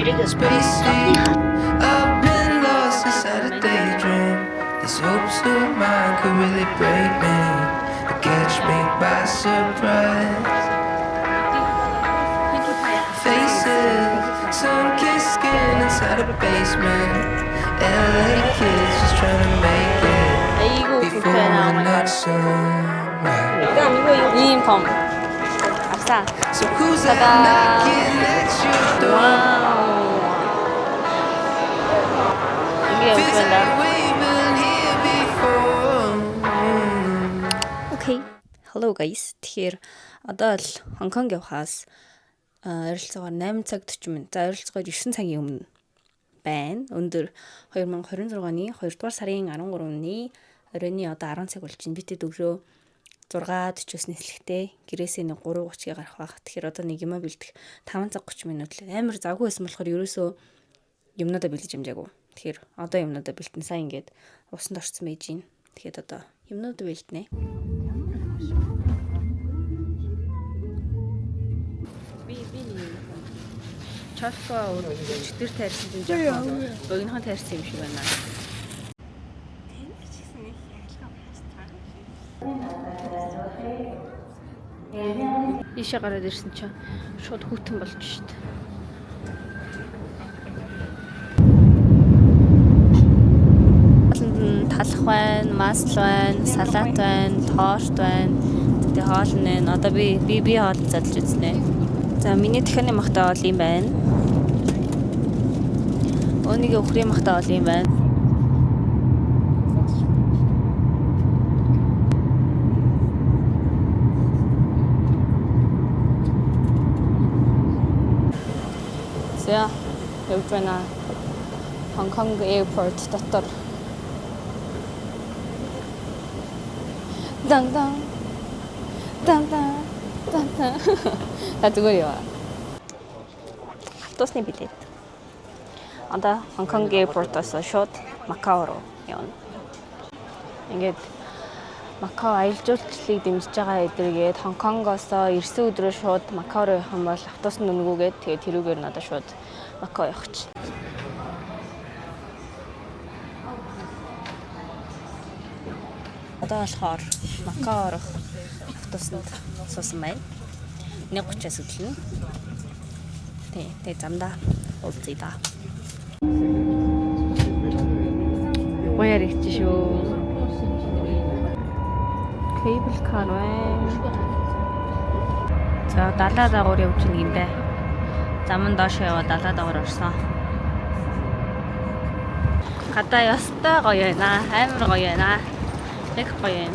Spacey, I've been lost inside a daydream. These hopes of mine could really break me, or catch me by surprise. Faces, sun-kissed skin inside a basement. LA kids just trying to make it before the next sunrise. 이인펌 아싸 So who's that knocking at your door? 이게 Feels 웃긴다. like we've been here before. Окей. Hello guys. Тэгэхээр одоо л Хонконг явахаас ойролцоогоор 8 цаг 40 минут. За ойролцоогоор 9 цагийн өмнө байна. Өндөр 2026 оны 2 дугаар сарын 13-ны оройн одоо 10 цаг болж байна. Битэд өглөө 6:40-оос нэслэхтэй гэрээсээ нэг 3:30-ыг гарах байх. Тэгэхээр одоо нэг юмаа бэлдэх 5 цаг 30 минут л амар завгүй байсан болохоор ерөөсөө юмнуудаа бэлдэж амжаагүй. Тэгэхээр одоо юмнуудаа бэлтэн сайн ингээд усанд орцсон байж гин. Тэгэхээр одоо юмнуудаа бэлтнэ. Би чалка өчтөр таарсан юм жаа. Богинохон таарсан юм шиг байна. Ишээ гараад ирсэн чинь шууд хүүтэн болж шít. Талах байна, масл байна, салат байна, торт байна. Тэгээ хоол нэ. Одоо би хоол задлж үзнэ. За миний дахины махтай хоол юм байна. Өнөгийн өхрийн махтай хоол юм байна. За явж байна. Хонконг airport дотор. Дан. Татггүй яа. Тосны билет. Одоо Хонконг airport-оос шууд Макао руу явна. Ингээд Макао аялал жуулчлалыг дэмжиж байгаа эдэргээд Хонконгоос ирсэн өдрөө шууд Макао руу явах юм бол автобус нүнгүүгээд тэгээд тэрүүгээр надад шууд Макао явах чинь. Одоо болохоор Макао орох автобусанд суусан байна. 1:30-аас өглөө. Тэгээ замдаа уулзъя да. Баяр их шүү. Cable car байна. За далаа дагуур явж гин гиндэ. Зам нь доош яваа далаа дагуур орсон. Гадаа ястай гоё байна. Амар гоё байна. Их гоё юм.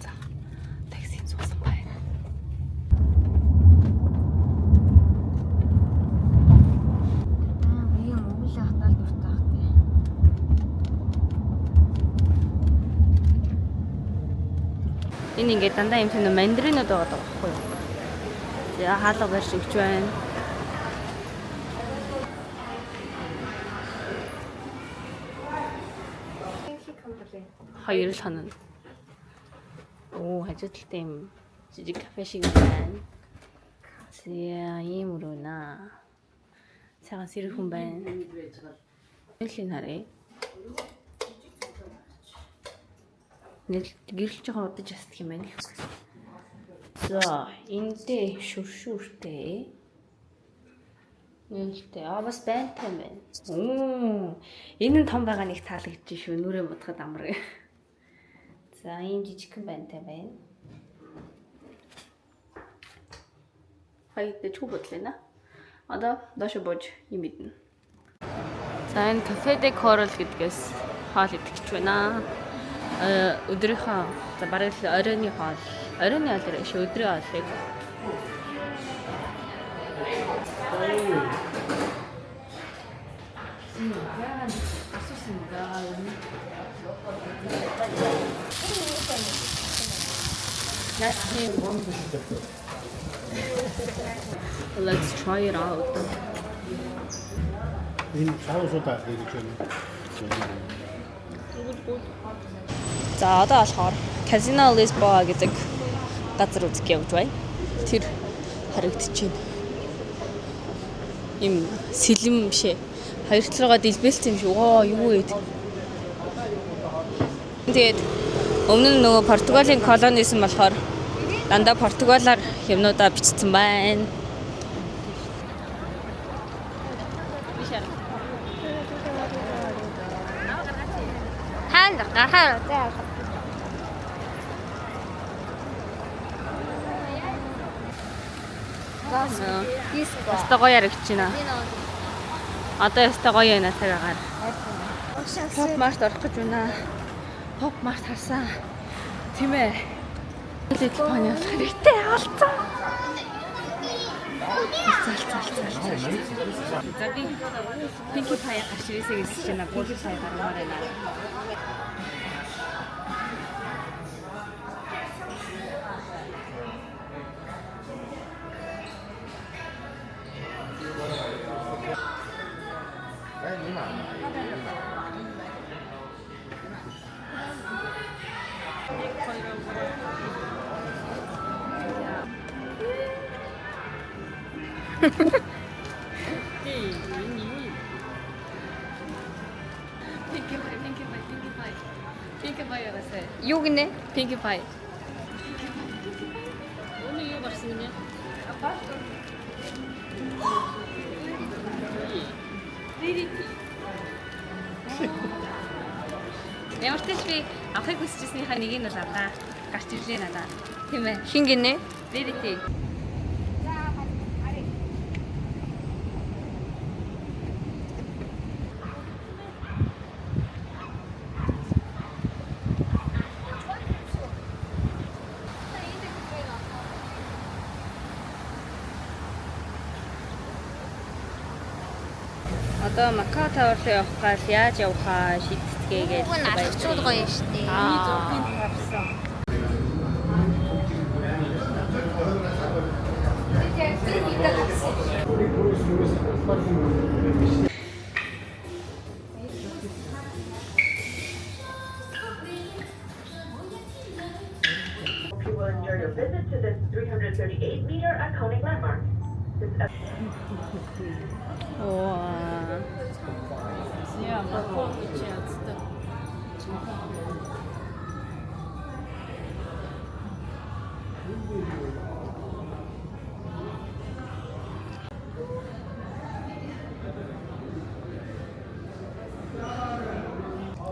За, таксинд суусан байна. Ийм Монгол хатаал дуртай хахтай. Энэ ингээд дандаа юм тийм мандаринууд байгаа байхгүй юу? За хаалга барьж өгч байна. Хоёр л хоног. Оо, хажуудлалтай юм жижиг кафе шиг байна. За ийм өрөөнаа. Цагаан сэрэг хүн байна. Нэлийн харъя. Гэрэлж байгаа удаж ястах юм байна. За, энтэй шүршүртэй. Нэлтэй. Бас байнтай юм байна. Оо, энэ нь том байгаа нэг таалагдчих шүү. Нүрээ бодоход амар. За, ийм жижигхэн байнтай байна. Хайд ч бодлоо. Одоо доош бууж юм идэнэ. За, энэ кафе де корал гэдгээс хоол идэх гэж байна. Өдрийнхөө за бараг л оройны хоол. Оройны хоол биш өдрийн хоолыг. Let's try it out. Энэ цаавсуудаа хийж байна. За одоо болохоор Casino Lisboa гэдэг газар үзэх явж байна. Тэр харагдчихэв. Им сэлэм бишээ. Хоёр талаараа дэлбэлсэн юм шиг. Оо юу вэ? Тэгээд өмнө нь нөгөө Португалийн колонисэн болохоор дандаа Португалаар юмнуудаа бичсэн байна. Гарахаар Яста гоё яригч байна. Одоо яста гоё яана цагаагаар. Pop Mart орох гэж байна. Pop Mart харсан. Тийм ээ. Little Pony хэрэгтэй алцаа. Заги Pinkie Pie гарч ирээсэй гэсэн чинь Pinkie Pie гармаар байна. Pinkie Pie ярасаа. юу гинэ? Pinkie Pie. Өнөө юу гарсан гинэ? Ямар ч би авахыг хүсчихснийхаа нэг нь бол авлаа. Гарч ирлээ надаа. Тийм ээ. Хин гинэ? Verity. Одоо Макао Tower руу явах гал яаж явахаа шийдтгээгээд Уг нь алхачууд гоё шүү дээ. You will enjoy your visit to this 338-meter iconic landmark. Wow.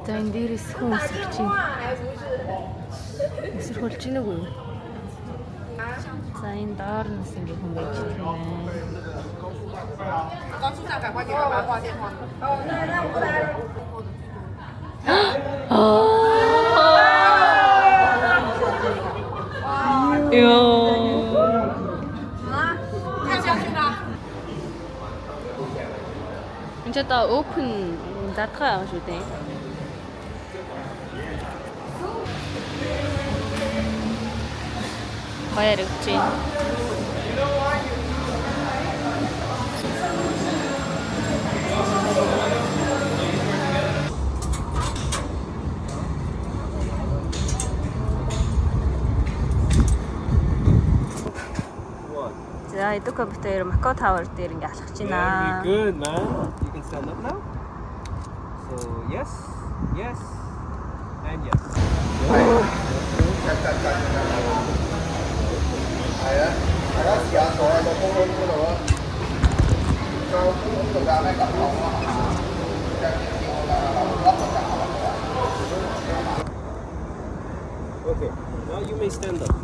За энэ дээрээс хүн өсөрч байна. Өсөрхөлж гинэ үү? За энэ доор нас ингэ хүн байж байна. 高处长，赶快给爸爸挂电话。看下去吧。 Энд ч одоо open задгаа байгаа шүү дээ. Баяр өгч байна. За эдгээр компьютер Macau Tower дээр ингээ алхаж байна. Very good, man. You can stand up now. So yes, yes, and yes. Okay, now you may stand up.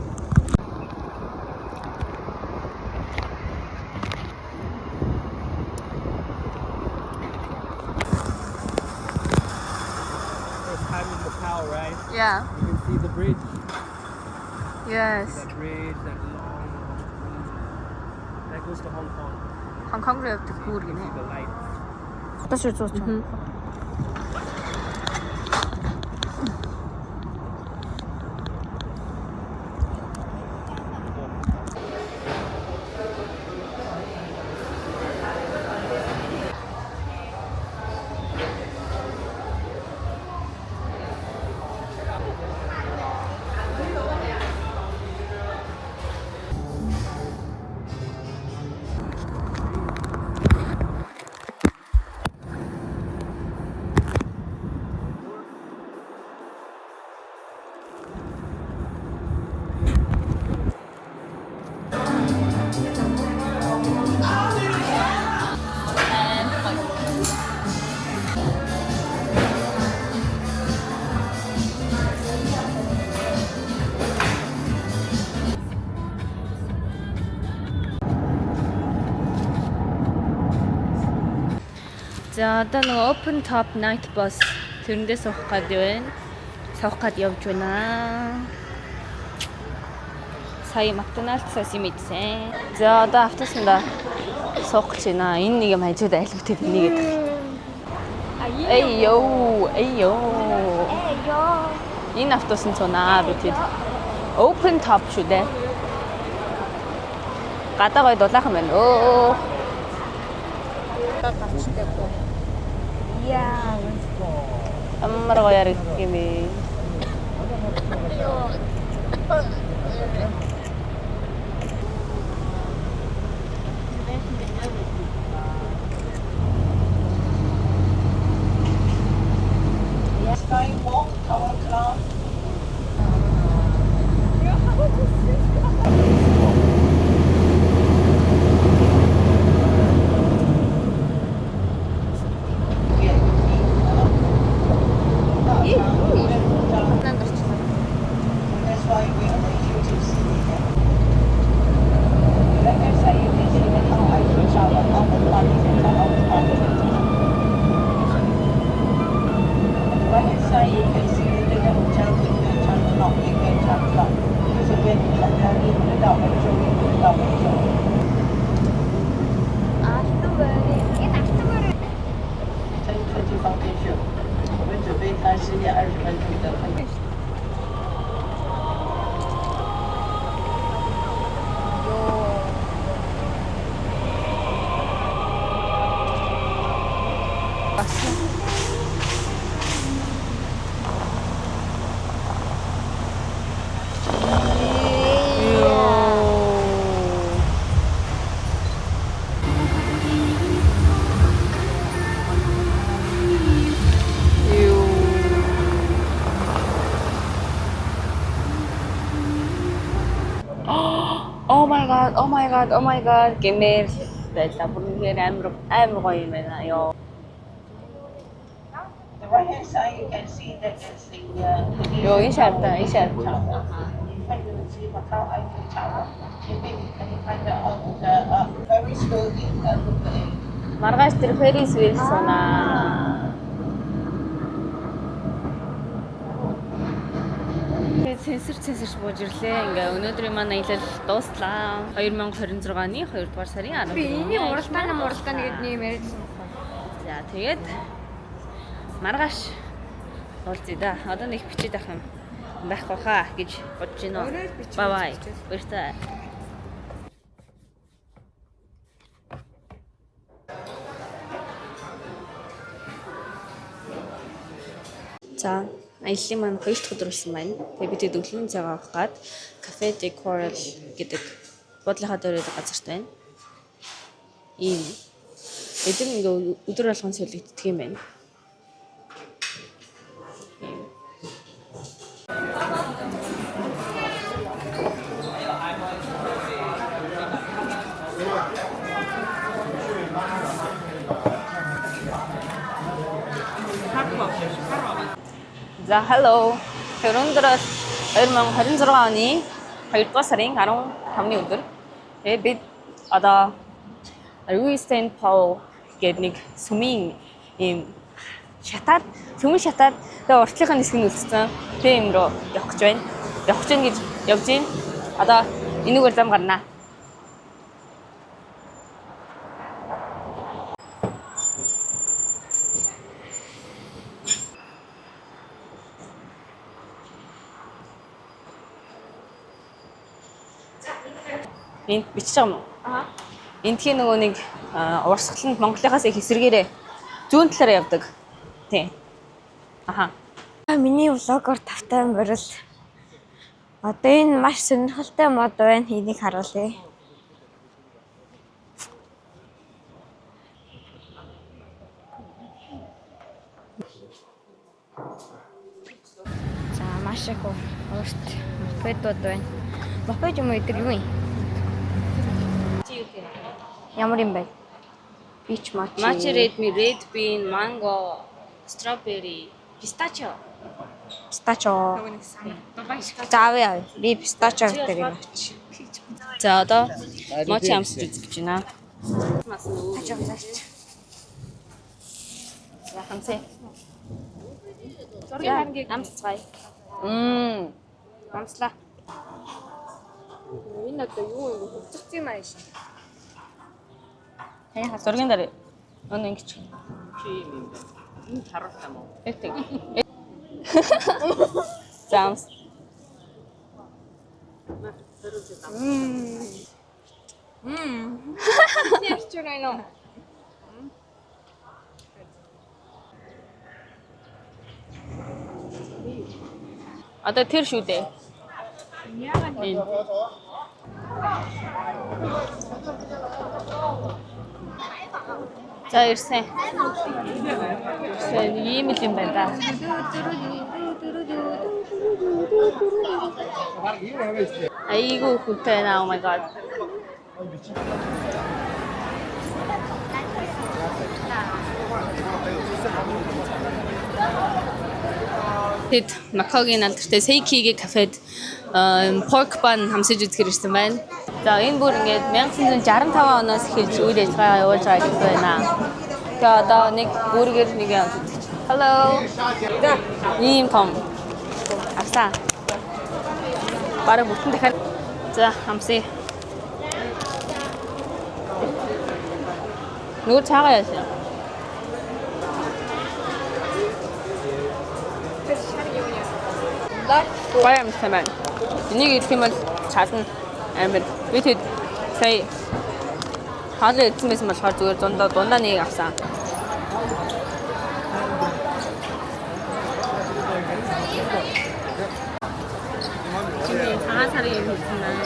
Time in Macau, right? Yeah. You can see the bridge. Yes. That bridge, that long that goes to Hong Kong. Hong руу явдаг гүүр гинэ. The lights. Одоо шүү зууч. За одоо нэг open top night bus тэрэндээ суух гээд байна. Суух гээд явж байна. Сая McDonald's-аас юм идсэн. За одоо автобусанда суух гэж байна. Энэ нэг юм хажууд айлгуудад нэгээд. Эйё. Энэ автобусанд цунаа бид open top шүү дээ. Гадаа гоё дулаахан байна. Өө. Яа. Амар гоё яригдсан юм ээ. Skywalk Tower Club. That's why we arrange you to see it. Let me say you can see how I reach out on the party center of the party center. Right inside you can see the little hotel with the time clock, the game time clock. Because again, you can tell you the dog and show you the dog and show.10:20 方天秀，我们准备开10点20分钟的分别。Oh my god гэмээр байлаа. Бүрнээр амар гоё юм байна ёо. The right hand side you can see that is the Yo, энэ шат. You can see Macau Eiffel Tower. You can find the very slowly Маргааш тэр Ferris wheel сунаа. Сэнсэрч бууж ирлээ. Ингээ өнөөдрийн манай аялал дууслаа. 2026-ны 2 дугаар сарын 10. Би энийг уралдааны гэдэг нэм яриадсан. За тэгээд маргааш уулзъя да. Одоо нэг бичиж авах юм байхгүй хаа гэж бодож байна. Бай бай. Баяртай. За аяллаа маань 2 дахь өдөр болсон байна. Тэгээ бид өглөөний цагаа авах гад Cafe de Coral гэдэг бодлогоо дөрөв газарт байна. Ийм эдгээр ингээ өдөр болгон солигддаг юм байна. За hello. Өнөөдөр 2026 оны 2 дугаар сарын 15-ны өдөр. Тэгээ бид одоо Rue Saint Paul гэдэг нэг сүмийн ийм сүмийн шатаад тэгээ уртлынхаа нисгэн үлдсэн. Тэгээ юм руу явах гэж байна. Явах гэж гэж явж байна. Одоо энэгээр зам гарнаа. Энд бичиж байгаа юм уу? Аа. Эндхийн нөгөө нэг урсгаланд Монголынхаас их эсэргээрээ зүүн талаараа явдаг. Тийм. Аха. Миний влогоор тавтай морил. Одоо энэ маш сонирхолтой мод байна. Энийг харуулъя. За маш их урт мопедууд байна. Мопед юм уу гэдэг юу юм? Ямар юм бэ? Peach mochi. Matcha red bean, mango, strawberry, pistachio. Пистачо. Заавал би пистачо гэдэг юм авч. За одоо мочи амсч үзэж байна. Ачаа заач. хамсаа. Амсцай. Амслаа. Энэ одоо юу юм бэ? Хөвчөрсөн юм аа шин. Таны хас зургийн дараа. Өнөө ингэж. Энэ харуулсан мó. Этиг. Замс. Ярьчгүй нөө. Одоо тэр шүү дээ. Энэ. За ирсэн. Ирсэн ийм л юм байна да. Айгу хүнтэй наа, oh my god. Тэд Макаогийн алдартай Seiki-гийн кафед pork bun хамсаж үзэхэр ирсэн байна. За энэ бүр ингээд 1965 оноос эхэлж үйл ажиллагаа явуулж байгаа юм байна. Тэгээ одоо нэг бүргэр нэг юм үзэж. Hello. Ийм том. Авсаа. Бараг бүтэн дахиад за хамсаа. Нүр чагаа яасан. Баям саман. Энийг идэх юм бол чална амир. Би тэд сая хаалт идсэн байсан болохоор зүгээр дундаа нэг авсан. Цагаан сарын юм хэлсэн байна.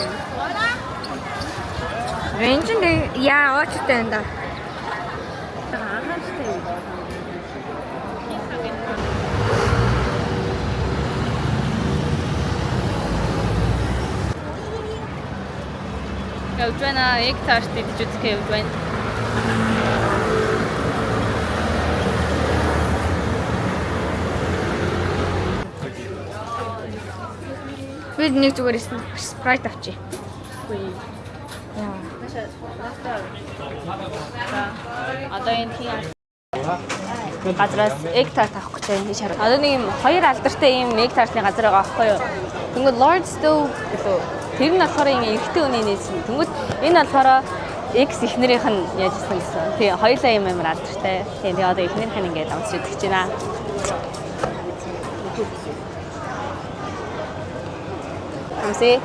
Рэнжин яа очтой энэ да. явж байна. Яг тааш идэж үзэх явж байна. Бид нэг зүгээр спрайт авчи. Одоо энэ тийм газраас egg tart авах гэж байна. Хийж хараа. Одоо нэг юм хоёр алдартай юм egg tart-ны газар байгаа аахгүй юу? Тэнгүүд Lord Stowe гэдэг. Тэр нь болохоор юм эрэгтэй хүний нээсэн. Тэнгүүд энэ болохоор X эхнэрийнх нь яажсан гэсэн. Тэгээ хоёулаа юм амар алдартай. Тэгээ одоо эхнэрийнх нь ингээд амсч идэж байна. Амсээ.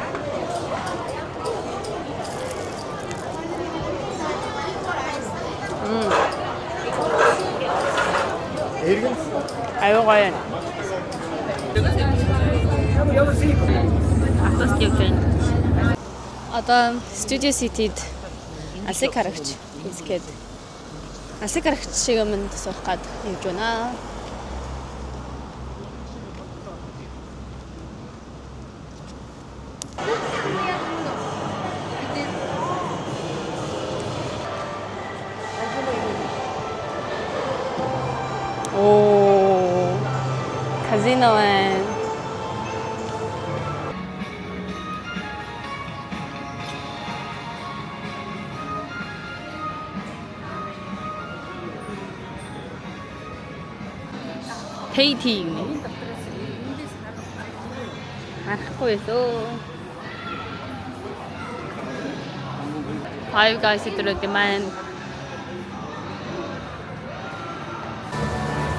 Аюу гоё. Атас явж. Одоо Studio City-д алсыг харагч хийсгээд алсыг харагч шиг юм суух гад явж байна. Оо казино байна. Haiti гэнэ. Харахгүй ээ. Five Guys өдрөд маань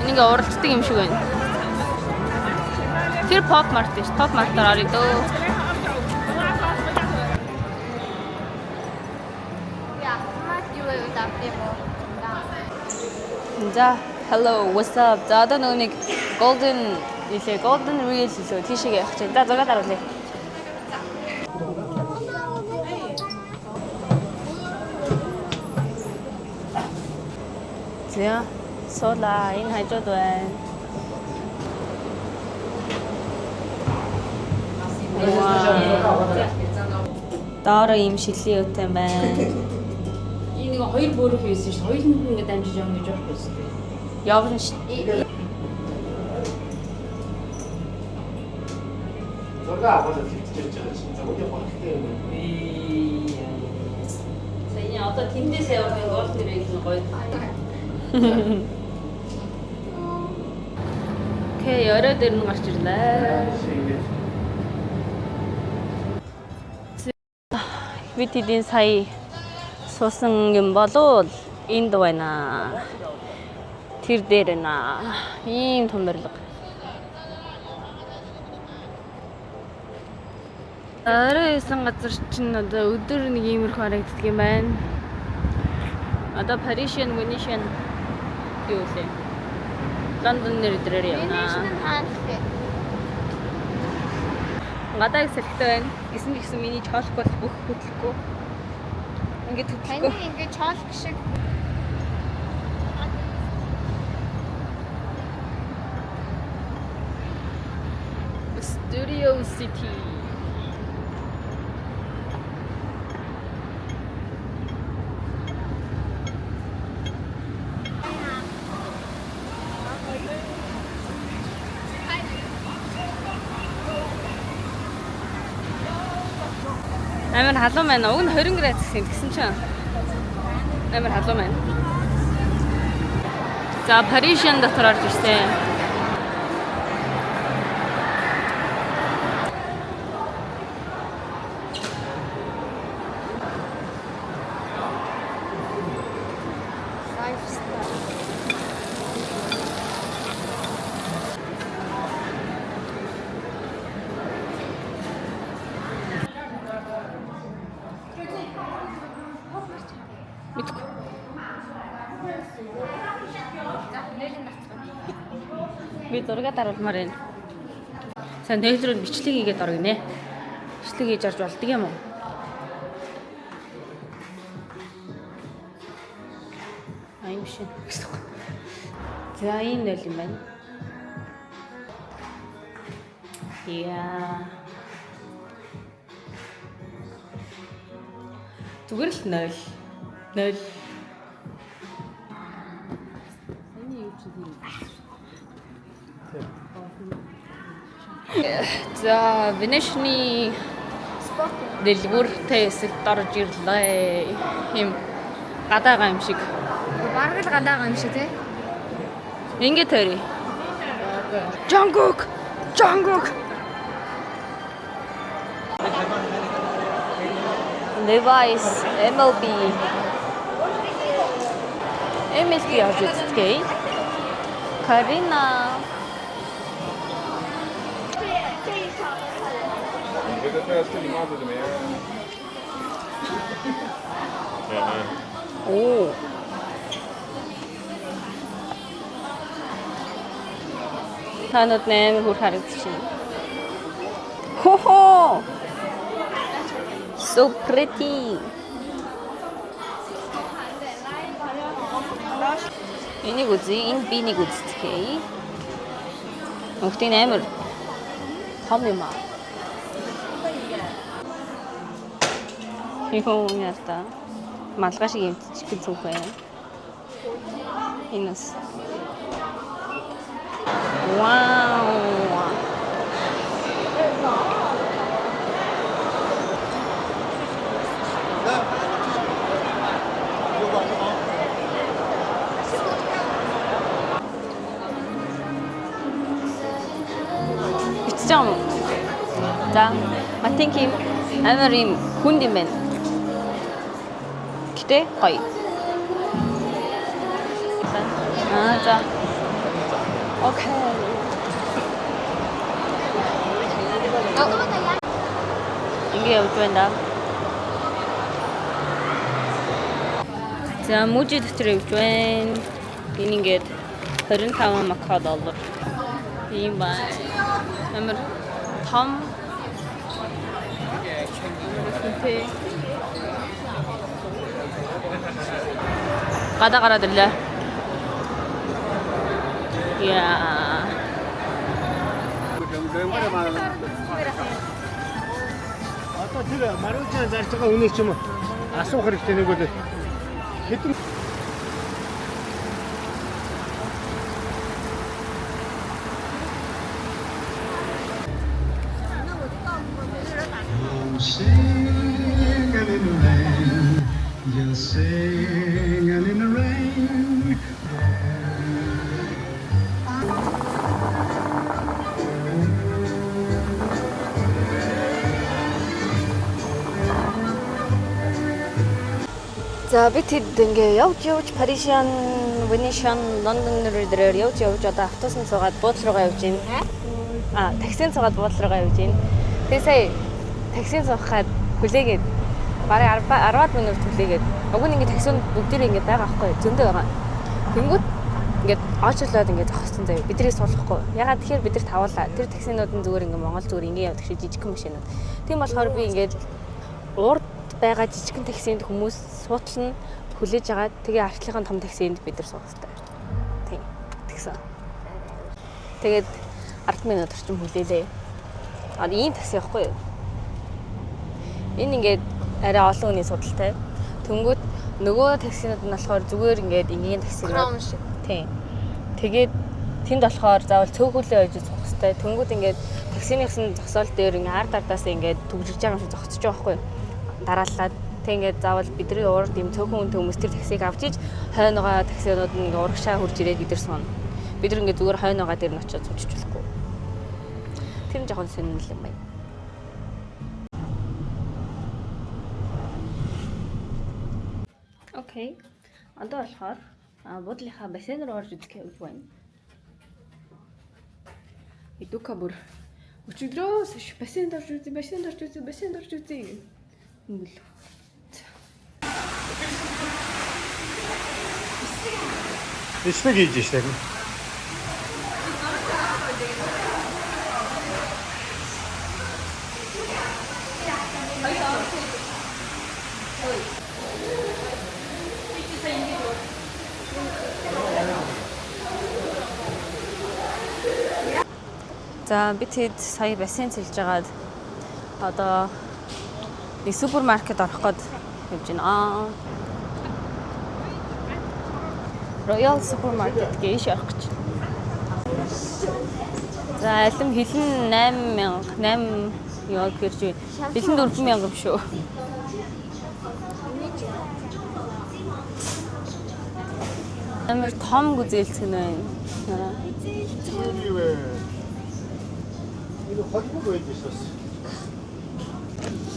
энийг уралцдаг юм шиг байна. Тэр pop mart биш. Pop mart-аар орё дөө. За hello, what's up? За одоо нэг golden reel хийлээ. Тийшээ явах чинь. За зураг даруулъя. За сола энэ хажууд байна. Доор юм шилийн өтэн байна. Энэ нэг хоёр бөөрөх байсан шүү. Хоёр хүн ингэ дамжиж явна гэж бодох байсан. Явна шүү. 저가 아버지 뒤집혔잖아 진짜 어디 어떻게 Саяны одоо тэндээс явах гол нэр их гоё. Окей, орой дээр нь гарч ирлээ. Бид эдийн сая суусан юм болов энд байна. Тэр дээр нэ. Ийм том барилга. Орой исэн газар чинь одоо өдөр нэг иймэрхүү харагддаг юм байна. Одоо Parisian, Venetian юу вэ? Лондон нэр дээр явна. Гадаа их сэрхтэй байна. Гисэн ч гэсэн миний чоолох бол бүх хөдлөхгүй. Ингээд хөдлөхгүй. Таны ингээд чоолох шиг Studio City. Амар халуун байна. Уг нь 20 градус гэсэн чинь амар халуун байна. За Parisian дотор орж ирсэн. Мэдгүй. Би зураг даруулмаар байна. Сайн нээлрүүд бичлэг хийгээд оргинэ. Бичлэг хийж орж болдго юм уу? Айн биш. За ийм нөл юм байна. Яа. Зүгээр л 0. За Venetian дэлгүүртэй эсэлд орж ирлээ. Им гадаагаа юм шиг. бараг л гадаагаа юм шиг тий. Ингээд төрий. Jungkook. Levi's MLB явж үзтгий. Карина. Оо. Танад нээр хурд харагдчихна. Хо. So pretty. Энийг үзье, энэ бинийг үзтгий. Өгтийн амар том юм аа. Ихон яста. Малгай шиг юмчих зүг байна. Инес. Вау. Ичжам. За, I think him амар юм хүнд юм байна. Гэтэ гоё. За. Окей. Ингээ явж байна. За, мужи дотор явж байна. Энэ ингээд 25 макао доллар. Ийм бай. Амар том. Гадаа гараад ирлээ. Яа. Одоо тэр Маружин зарж байгаа үнэ ч юм уу асуух хэрэгтэй нэг үл хэдэн За би тэд ингээ явж Паришиан, Венешиан, Лондон рүү явж одоо автобусанд суугаад буудлын руугаа явж байна. Таксинд суугаад буудлын руугаа явж байна. Тэгээ сая таксинд суухад хүлээгээд бараг 10 минут хүлээгээд уг нь ингээ таксинд бүгдээ ингээ байгаа байхгүй зөндөө байгаа. Тэнгүүд ингээд оочлоод ингээд зогссон заяа. Бидний суулгахгүй. Ягаад тэгэхээр бид нар тавуулаа. Тэр таксинууд нь зүгээр ингээ Монгол зүгээр ингээ явдаг шиг жижигхэн машинууд. Тийм болохоор би ингээд урд байгаа жижигхэн таксинд хүмүүс суутлна хүлээж агаад тэгээ артлынхаа том таксинд бид нар суух хэрэгтэй. Тийм. Тэгсэн. Тэгээд 10 минут орчим хүлээлээ. Ийм такси явахгүй юу? Энэ ингээд арай олон хүний судалтай. Тэнгүүд нөгөө таксинууд нь болохоор зүгээр ингээд энгийн такси Crown шиг. Тийм. Тэгээд тэнд болохоор заавал цөөхөлөө ойж зогсох хэрэгтэй. Тэнгүүд ингээд таксиныхсэн зогсоол дээр ингээд ард ардаас ингээд түгжиж байгаа юм шиг зогсож байгаа байхгүй юу? Дарааллаад тэг ингээд заавал бидний урд юм цөөхөн хүмүүс тэр таксиг авч иж хойноогоо таксинууд нь ингээд урагшаа хурж ирээд бид нар сууна. Бид нар ингээд зүгээр хойноогоо дээр нь очиод суучих болохгүй. Тэр нь жоохон сонирхол юм байна. Окей. Одоо болохоор буудлынхаа бассейн руу орж үзэх явж байна. Идука бүр өчигдрөөс бассейнд орж үзье. Ингл. Эсвэг хийж штэ. За бид хэд сая бассейн цэлж байгаад одоо нэг супермаркет орох гээд явж байна. Royal Supermarket гэж явах гэж. За алим хилэн 8 яа гэрч хилэн 4,000 юм шүү. Амар том гүзээлцэх нь байна.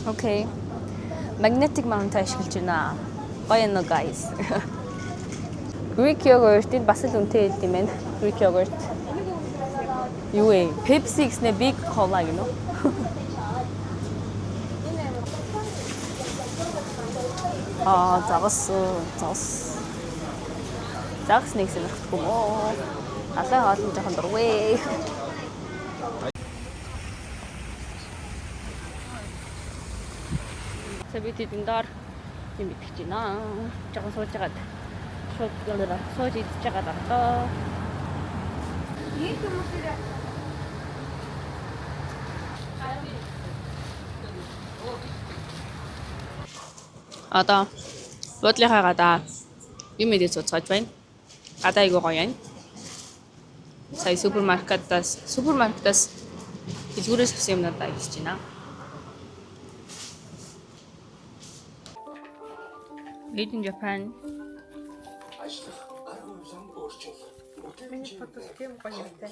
Окей. Magnetic Mount ашиглаж байна. Гоё нэ guys. Greek yogurt-ийн бас л үнэтэй хэлдэг юм байна. Greek yogurt. Юу вэ? Pepsi гэснээр Big Cola гэнэ үү? Загас нэг сонирхдаг юм уу? Алай хоолн жоохон дургүй. Бид энэ доор юм итгэж байна. Жоохон сууж байгаад сууж идэж байгаа даа. Одоо буудлынхаа гадаа юм идэж суцгааж байна. Гадаа айгуу гоё юм. Сая супермаркетаас дэлгүүрээс авсан юмнуудаа идэж байна. Made in Japan. Миний фотос тийм гоё юмтай.